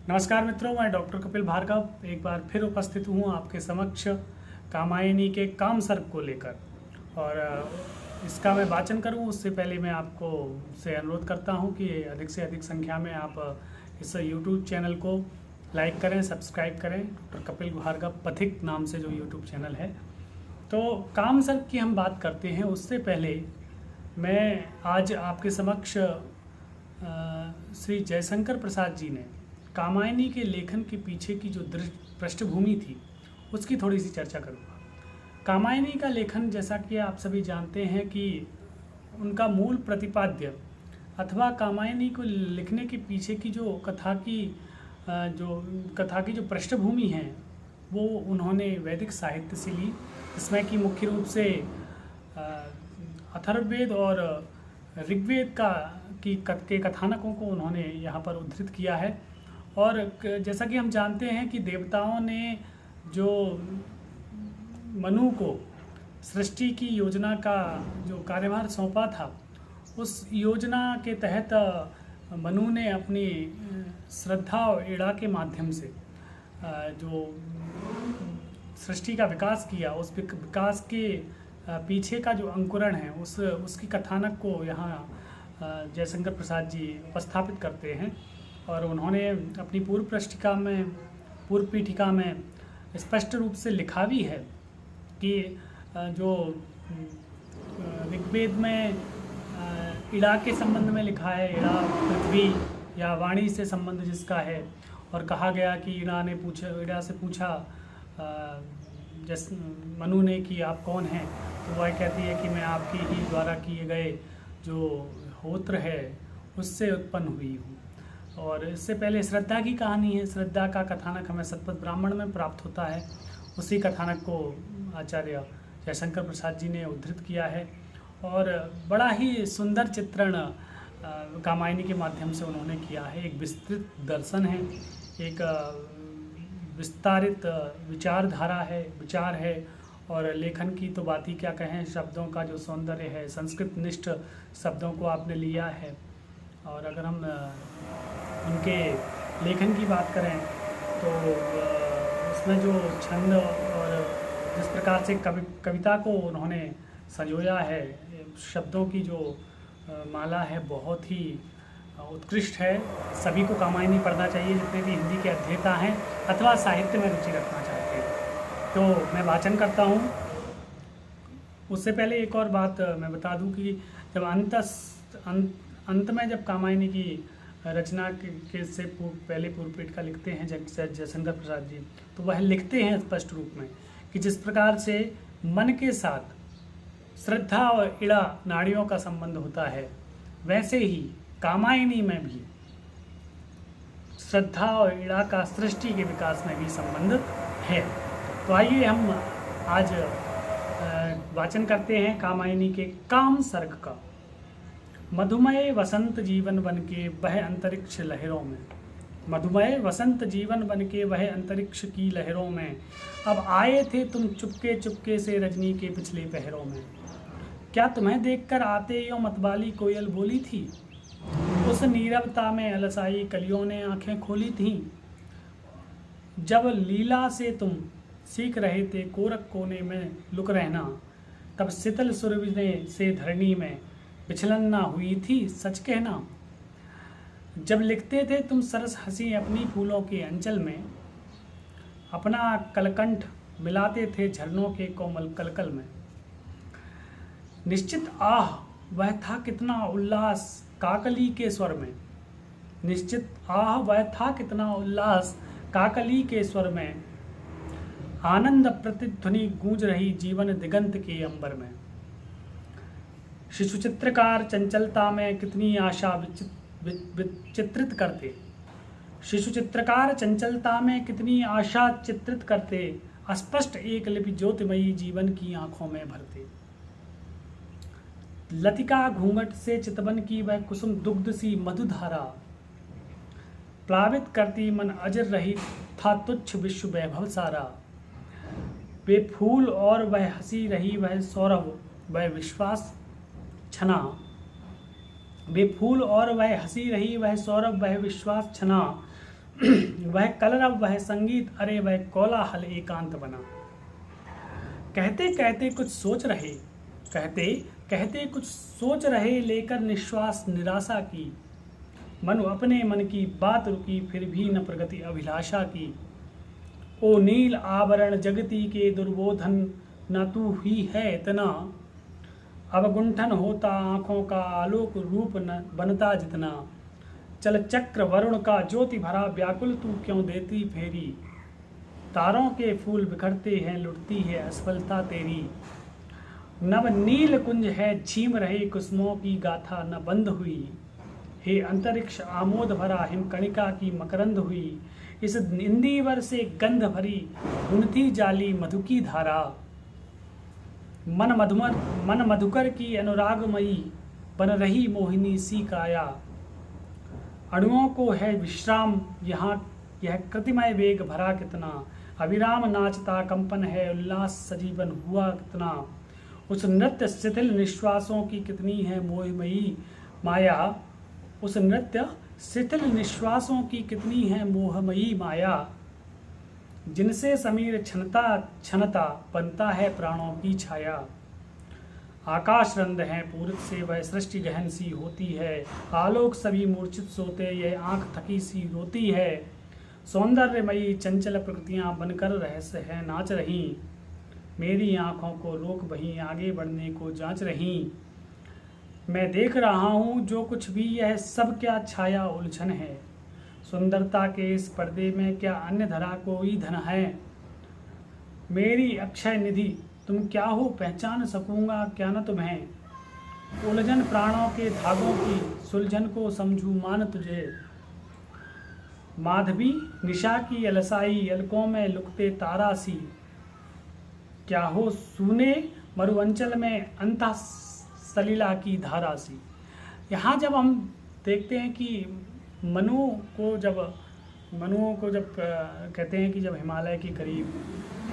नमस्कार मित्रों, मैं डॉक्टर कपिल भार्गव एक बार फिर उपस्थित हूँ आपके समक्ष कामायनी के काम सर्ग को लेकर। और इसका मैं वाचन करूँ उससे पहले मैं आपको से अनुरोध करता हूँ कि अधिक से अधिक संख्या में आप इस YouTube चैनल को लाइक करें, सब्सक्राइब करें। डॉक्टर कपिल भार्गव पथिक नाम से जो YouTube चैनल है। तो काम सर्ग की हम बात करते हैं, उससे पहले मैं आज आपके समक्ष श्री जयशंकर प्रसाद जी ने कामायनी के लेखन के पीछे की जो पृष्ठभूमि थी उसकी थोड़ी सी चर्चा करूँगा। कामायनी का लेखन, जैसा कि आप सभी जानते हैं कि उनका मूल प्रतिपाद्य अथवा कामायनी को लिखने के पीछे की जो कथा की जो पृष्ठभूमि है वो उन्होंने वैदिक साहित्य से ली, जिसमें कि मुख्य रूप से अथर्ववेद और ऋग्वेद के कथानकों को उन्होंने यहाँ पर उद्धृत किया है। और जैसा कि हम जानते हैं कि देवताओं ने जो मनु को सृष्टि की योजना का जो कार्यभार सौंपा था, उस योजना के तहत मनु ने अपनी श्रद्धा और इड़ा के माध्यम से जो सृष्टि का विकास किया, उस विकास के पीछे का जो अंकुरण है उसकी कथानक को यहाँ जयशंकर प्रसाद जी उपस्थापित करते हैं। और उन्होंने अपनी पूर्व पीठिका में स्पष्ट रूप से लिखा भी है कि जो ऋग्वेद में इड़ा के संबंध में लिखा है, इड़ा पृथ्वी या वाणी से संबंध जिसका है, और कहा गया कि इड़ा से पूछा मनु ने कि आप कौन हैं, तो वह कहती है कि मैं आपके ही द्वारा किए गए जो होत्र है उससे उत्पन्न हुई हूँ। और इससे पहले श्रद्धा की कहानी है। श्रद्धा का कथानक हमें सतपथ ब्राह्मण में प्राप्त होता है। उसी कथानक को आचार्य जयशंकर प्रसाद जी ने उद्धृत किया है और बड़ा ही सुंदर चित्रण कामायनी के माध्यम से उन्होंने किया है। एक विस्तृत दर्शन है, एक विस्तारित विचार है और लेखन की तो बात ही क्या कहें। शब्दों का जो सौंदर्य है, संस्कृत निष्ठ शब्दों को आपने लिया है। और अगर हम उनके लेखन की बात करें तो उसमें जो छंद और जिस प्रकार से कविता को उन्होंने संजोया है, शब्दों की जो माला है बहुत ही उत्कृष्ट है। सभी को कामायनी पढ़ना चाहिए, जितने भी हिंदी के अध्येता हैं अथवा साहित्य में रुचि रखना चाहते हैं। तो मैं वाचन करता हूँ। उससे पहले एक और बात मैं बता दूँ कि जब अंत में जब कामायनी की रचना के से पहले पूर्व पीठिका लिखते हैं जयशंकर प्रसाद जी, तो वह लिखते हैं स्पष्ट रूप में कि जिस प्रकार से मन के साथ श्रद्धा और इड़ा नाड़ियों का संबंध होता है, वैसे ही कामायनी में भी श्रद्धा और इड़ा का सृष्टि के विकास में भी संबंध है। तो आइए हम आज वाचन करते हैं कामायनी के काम सर्ग का। मधुमय वसंत जीवन बन के वह अंतरिक्ष लहरों में, मधुमय वसंत जीवन बन के वह अंतरिक्ष की लहरों में, अब आए थे तुम चुपके चुपके से रजनी के पिछले पहरों में। क्या तुम्हें देखकर आते यो मतवाली कोयल बोली थी, उस नीरवता में अलसाई कलियों ने आंखें खोली थीं। जब लीला से तुम सीख रहे थे कोरक कोने में लुक रहना, तब शीतल सुरभिने से धरणी में विचलन ना हुई थी सच कहना। जब लिखते थे तुम सरस हंसी अपनी फूलों के अंचल में, अपना कलकंठ मिलाते थे झरनों के कोमल कलकल में। निश्चित आह वह था कितना उल्लास काकली के स्वर में, निश्चित आह वह था कितना उल्लास काकली के स्वर में। आनंद प्रतिध्वनि गूंज रही जीवन दिगंत के अंबर में। शिशु चित्रकार चंचलता में कितनी आशा चित्रित करते, शिशु चित्रकार चंचलता में कितनी आशा चित्रित करते, अस्पष्ट एक लिपि ज्योतिमयी जीवन की आंखों में भरते। लतिका घूंघट से चितवन की वह कुसुम दुग्ध सी मधुधारा, प्लावित करती मन अजर रही था तुच्छ विश्व वैभव सारा। वे फूल और वह हंसी रही वह सौरभ वह विश्वास छना, वे फूल और वह हंसी रही वह सौरभ वह विश्वास छना। वह कलरव वह संगीत, अरे वह कोलाहल एकांत बना। कहते कहते कुछ सोच रहे, कहते कहते कुछ सोच रहे, लेकर निश्वास निराशा की। मनु अपने मन की बात रुकी, फिर भी न प्रगति अभिलाषा की। ओ नील आवरण जगती के दुर्बोधन, न तू ही है इतना। अब गुंठन होता आँखों का आलोक, रूप न बनता जितना। चल चक्र वरुण का ज्योति भरा, व्याकुल तू क्यों देती फेरी। तारों के फूल बिखरते हैं, लुटती है असफलता तेरी। नव नील कुंज है झीम रहे, कुसुमों की गाथा न बंद हुई। हे अंतरिक्ष आमोद भरा, हिमकणिका की मकरंद हुई। इस इंदिवर से गंध भरी, गुणती जाली मधु की धारा। मन मधुकर की अनुरागमयी, बन रही मोहिनी सी काया। अणुओं को है विश्राम यहाँ, यह कृतिमय वेग भरा कितना। अविराम नाचता कंपन है, उल्लास सजीवन हुआ कितना। उस नृत्य शिथिल निश्वासों की कितनी है मोहमयी माया। उस नृत्य शिथिल निश्वासों की कितनी है मोहमयी माया। जिनसे समीर छनता छनता, बनता है प्राणों की छाया। आकाश रंद है पूरित से, वह सृष्टि गहन सी होती है। आलोक सभी मूर्छित सोते, यह आंख थकी सी रोती है। सौंदर्यमयी चंचल प्रकृतियां बनकर रहस्य है नाच रही। मेरी आंखों को रोक वहीं, आगे बढ़ने को जांच रही। मैं देख रहा हूँ जो कुछ भी, यह सब क्या छाया उलझन है। सुंदरता के इस पर्दे में क्या अन्य धरा कोई धन है। मेरी अक्षय निधि तुम क्या हो, पहचान सकूंगा क्या न तुम्हें। उलझन प्राणों के धागों की, सुलझन को समझू मान तुझे। माधवी निशा की अलसाई, अलकों में लुकते तारा सी। क्या हो सूने मरुअंचल में, अंतः सलीला की धारा सी। यहाँ जब हम देखते हैं कि मनुओं को जब कहते हैं कि जब हिमालय के करीब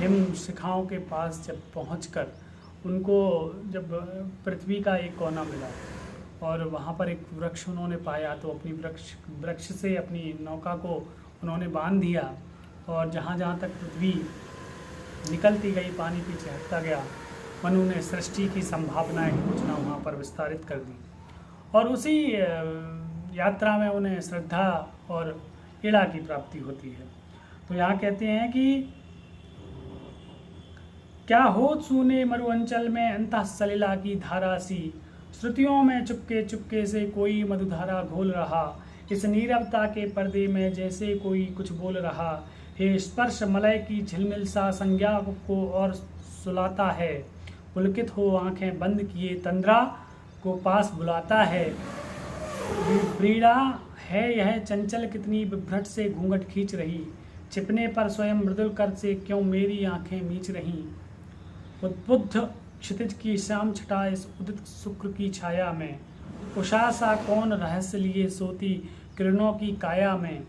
हिम शिखाओं के पास जब पहुंचकर उनको जब पृथ्वी का एक कोना मिला और वहाँ पर एक वृक्ष उन्होंने पाया, तो अपनी वृक्ष से अपनी नौका को उन्होंने बांध दिया और जहाँ जहाँ तक पृथ्वी निकलती गई, पानी पीछे हटता गया। मनु ने सृष्टि की संभावनाएं खोजना वहाँ पर विस्तारित कर दी और उसी यात्रा में उन्हें श्रद्धा और इड़ा की प्राप्ति होती है। तो यहाँ कहते हैं कि क्या हो सूने मरुअंचल में, अंतः सलिला की धारा सी। श्रुतियों में चुपके चुपके से कोई मधुधारा घोल रहा। इस नीरवता के पर्दे में जैसे कोई कुछ बोल रहा। हे स्पर्श मलय की झिलमिल सा, संज्ञा को और सुलाता है। पुलकित हो आंखें बंद किए, तंद्रा को पास बुलाता है। व्रीड़ा है यह चंचल कितनी, बिभ्रट से घूंघट खींच रही। छिपने पर स्वयं मृदुल कर से क्यों मेरी आंखें मीच रही। उद्बुद्ध क्षितिज की श्याम छटा, इस उदित शुक्र की छाया में। उषा सा कौन रहस्य लिए सोती, किरणों की काया में।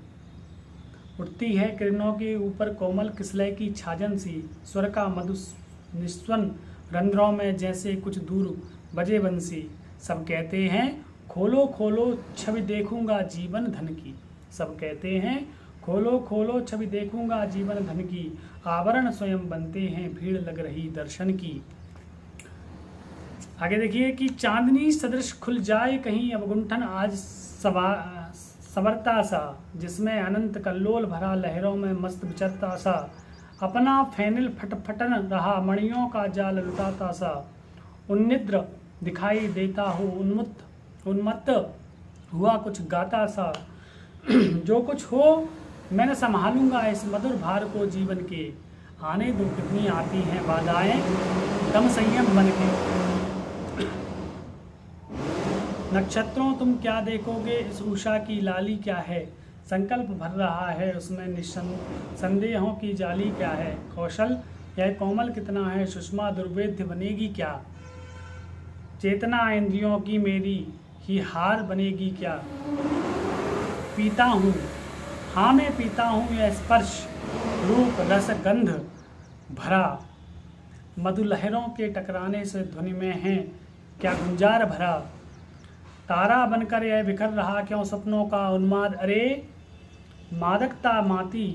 उठती है किरणों के ऊपर कोमल किसलय की छाजन सी। स्वर का मधु निस्वन रंध्रों में जैसे कुछ दूर बजे बंसी। सब कहते हैं खोलो खोलो छवि देखूंगा जीवन धन की। सब कहते हैं खोलो खोलो छवि देखूंगा जीवन धन की। आवरण स्वयं बनते हैं, भीड़ लग रही दर्शन की। आगे देखिए कि चांदनी सदृश खुल जाए कहीं, अवगुंठन आज सवरता सा। जिसमें अनंत कल्लोल भरा, लहरों में मस्त विचरता सा। अपना फैनिल फटफटन रहा, मणियों का जाल लुटाता सा। उन्निद्र दिखाई देता हो, उन्मत्त हुआ कुछ गाता सा। जो कुछ हो मैं न संभालूंगा इस मधुर भार को जीवन के। आने दो कितनी आती हैं बाधाएं, दम संयम बन के। नक्षत्रों तुम क्या देखोगे, इस उषा की लाली क्या है। संकल्प भर रहा है उसमें संदेहों की जाली क्या है। कौशल यह कोमल कितना है, सुषमा दुर्वेद्य बनेगी क्या। चेतना इंद्रियों की मेरी ही हार बनेगी क्या। पीता हूँ, हाँ मैं पीता हूँ यह स्पर्श, रूप रस गंध भरा। मधु लहरों के टकराने से ध्वनि में है क्या गुंजार भरा। तारा बनकर यह बिखर रहा क्यों सपनों का उन्माद। अरे मादकता माती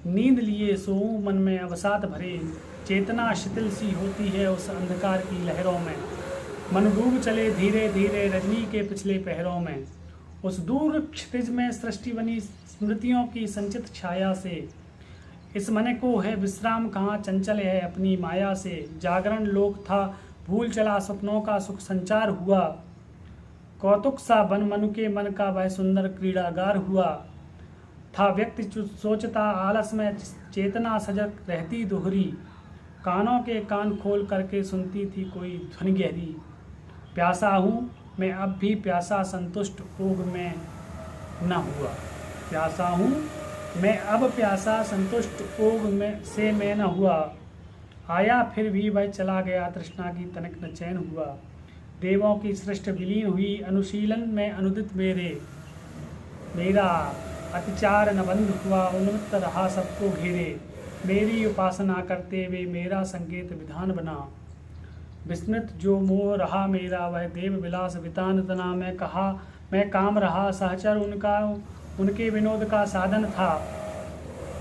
नींद लिए सोऊं मन में अवसाद भरे, चेतना शिथिल सी होती है उस अंधकार की लहरों में, मन डूब चले धीरे धीरे रजनी के पिछले पहरों में, उस दूर क्षितिज में सृष्टि बनी स्मृतियों की संचित छाया से, इस मन को है विश्राम कहाँ चंचल है अपनी माया से, जागरण लोक था भूल चला सपनों का सुख संचार हुआ, कौतुक सा बन मनु के मन का वह सुंदर क्रीड़ागार हुआ, था व्यक्ति सोचता आलस में चेतना सजग रहती दोहरी, कानों के कान खोल करके सुनती थी कोई ध्वनि गहरी, प्यासा हूँ मैं अब भी प्यासा संतुष्ट ओग में न हुआ, प्यासा हूँ मैं अब प्यासा संतुष्ट ओग में से मैं न हुआ, आया फिर भी वह चला गया तृष्णा की तनिक न चैन हुआ, देवों की सृष्टि विलीन हुई अनुशीलन में अनुदित मेरा अतिचार न बंद हुआ उन्मत्त रहा सबको घेरे, मेरी उपासना करते वे मेरा संकेत विधान बना, विस्मृत जो मोह रहा मेरा वह देव विलास वितान तना, मैं काम रहा सहचर उनके विनोद का साधन था,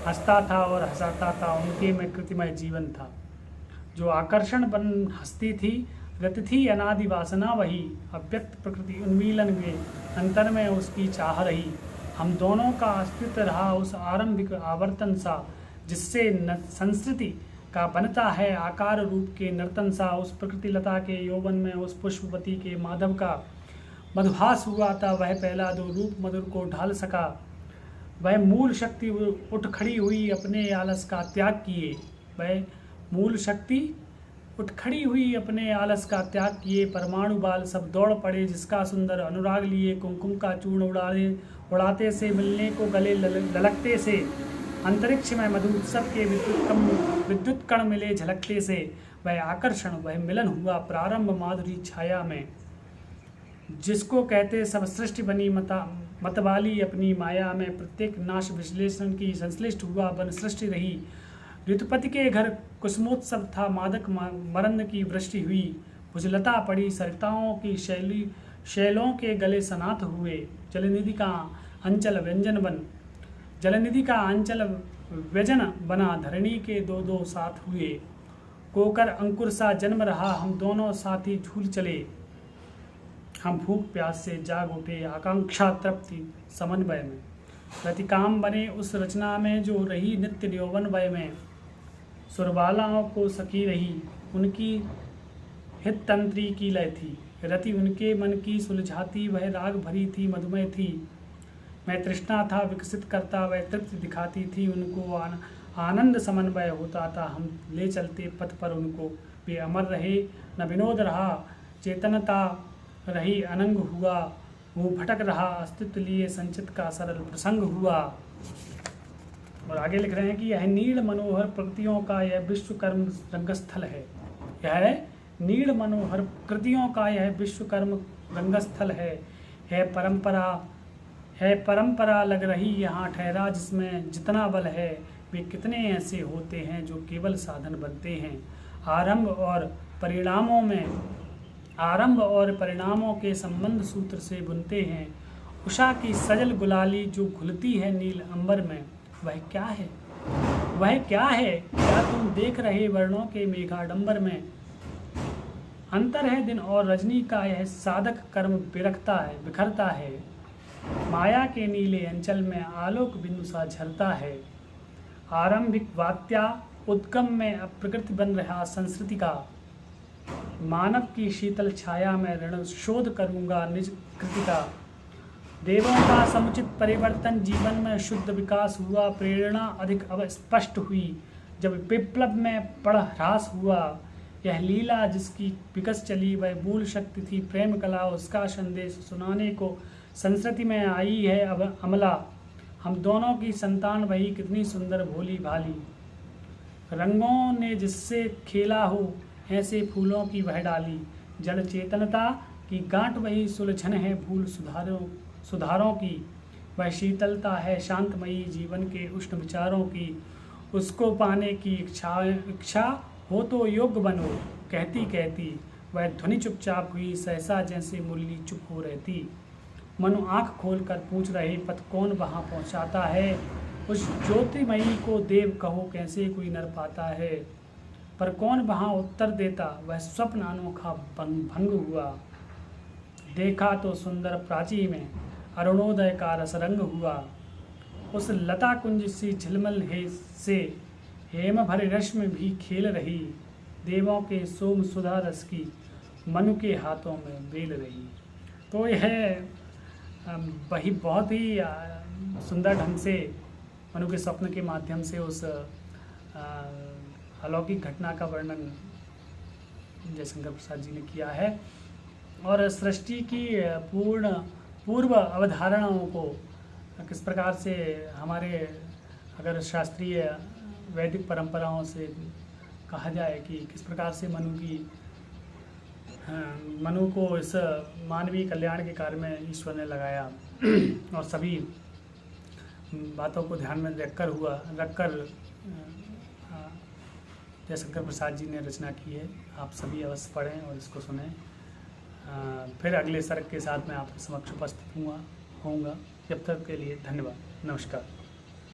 हंसता था और हंसाता था उनके में कृतिमय जीवन था, जो आकर्षण बन हंसती थी रति थी अनादि वासना वही, अव्यक्त प्रकृति उन्मीलन में अंतर में उसकी चाह रही, हम दोनों का अस्तित्व रहा उस आरंभिक आवर्तन सा, जिससे संस्कृति का बनता है आकार रूप के नर्तन सा, उस प्रकृति लता के यौवन में उस पुष्पवती के माधव का मधुभास हुआ था, वह पहला दो रूप मधुर को ढाल सका, वह मूल शक्ति उठ खड़ी हुई अपने आलस का त्याग किए, वह मूल शक्ति उठ खड़ी हुई अपने आलस का त्याग किए, परमाणु बाल सब दौड़ पड़े जिसका सुंदर अनुराग लिए, कुमकुम का चूर्ण उड़ाते से मिलने को गले ललकते से, अंतरिक्ष में मधुत्सव के विद्युत कण मिले झलकते से, वह आकर्षण वह मिलन हुआ प्रारंभ माधुरी छाया में, जिसको कहते सब सृष्टि बनी मतवाली अपनी माया में, प्रत्येक नाश विश्लेषण की संश्लिष्ट हुआ बन सृष्टि रही, ऋतुपति के घर कुसुमोत्सव था मादक मरंद की वृष्टि हुई, भुजलता पड़ी सरिताओं की शैलों के गले सनात हुए, जलनिधि का अंचल व्यजन बना धरणी के दो दो साथ हुए, कोकर अंकुर सा जन्म रहा हम दोनों साथी झूल चले, हम भूख प्यास से जाग उठे आकांक्षा तृप्ति समन्वय में, प्रतिकाम बने उस रचना में जो रही नित्य यौवन वय में, सुरबालाओं को सखी रही उनकी हित तंत्री की लय थी, रति उनके मन की सुलझाती वह राग भरी थी मधुमय थी, मैं तृष्णा था विकसित करता वह तृप्ति दिखाती थी, उनको आनंद समन्वय होता था हम ले चलते पथ पर उनको, वे अमर रहे न विनोद रहा चेतनता रही अनंग हुआ, वो भटक रहा अस्तित्व लिए संचित का सरल प्रसंग हुआ। और आगे लिख रहे हैं कि यह नील मनोहर प्रकृतियों का यह विश्वकर्म रंगस्थल है, यह नील मनोहर कृतियों का यह विश्वकर्म रंगस्थल है परंपरा लग रही यहाँ ठहरा जिसमें जितना बल है, वे कितने ऐसे होते हैं जो केवल साधन बनते हैं, आरंभ और परिणामों के संबंध सूत्र से बुनते हैं, उषा की सजल गुलाली जो घुलती है नील अंबर में, वह क्या है क्या तुम देख रहे वर्णों के मेघाडंबर में, अंतर है दिन और रजनी का यह साधक कर्म बिखरता है, माया के नीले अंचल में आलोक बिंदु सा झरता है, आरंभिक वात्या उद्गम में अब प्रकृति बन रहा संस्कृति का, मानव की शीतल छाया में ऋण शोध करूंगा निज कृति का, देवों का समुचित परिवर्तन जीवन में शुद्ध विकास हुआ, प्रेरणा अधिक अब स्पष्ट हुई जब विप्लव में पड़ ह्रास हुआ, यह लीला जिसकी विकस चली वह मूल शक्ति थी प्रेम कला, उसका संदेश सुनाने को संस्कृति में आई है अब अमला, हम दोनों की संतान वही कितनी सुंदर भोली भाली, रंगों ने जिससे खेला हो ऐसे फूलों की वह डाली, जड़ चेतनता की गांठ वही सुलझन है भूल सुधारों की, वह शीतलता है शांतमयी जीवन के उष्ण विचारों की, उसको पाने की इच्छा हो तो योग्य बनो, कहती वह ध्वनि चुपचाप हुई सहसा जैसे मुरली चुप हो रहती, मनु आँख खोलकर पूछ रहे, पथ कौन वहाँ पहुँचाता है। उस ज्योतिमयी को देव कहो कैसे कोई नर पाता है। पर कौन वहाँ उत्तर देता, वह स्वप्न अनोखा भंग हुआ। देखा तो सुंदर प्राची में अरुणोदय का रसरंग हुआ। उस लता कुंज सी झिलमल है से हेम भरे रश्मि भी खेल रही। देवों के सोम सुधा रस की मनु के हाथों में बेल रही। तो यह वही बहुत ही सुंदर ढंग से मनु के स्वप्न के माध्यम से उस अलौकिक घटना का वर्णन जयशंकर प्रसाद जी ने किया है। और सृष्टि की पूर्व अवधारणाओं को किस प्रकार से हमारे अगर शास्त्रीय वैदिक परंपराओं से कहा जाए कि किस प्रकार से मनु को इस मानवीय कल्याण के कार्य में ईश्वर ने लगाया और सभी बातों को ध्यान में रखकर जयशंकर प्रसाद जी ने रचना की है। आप सभी अवश्य पढ़ें और इसको सुनें। फिर अगले सर्ग के साथ मैं आपके समक्ष उपस्थित होऊंगा। जब तक के लिए धन्यवाद, नमस्कार।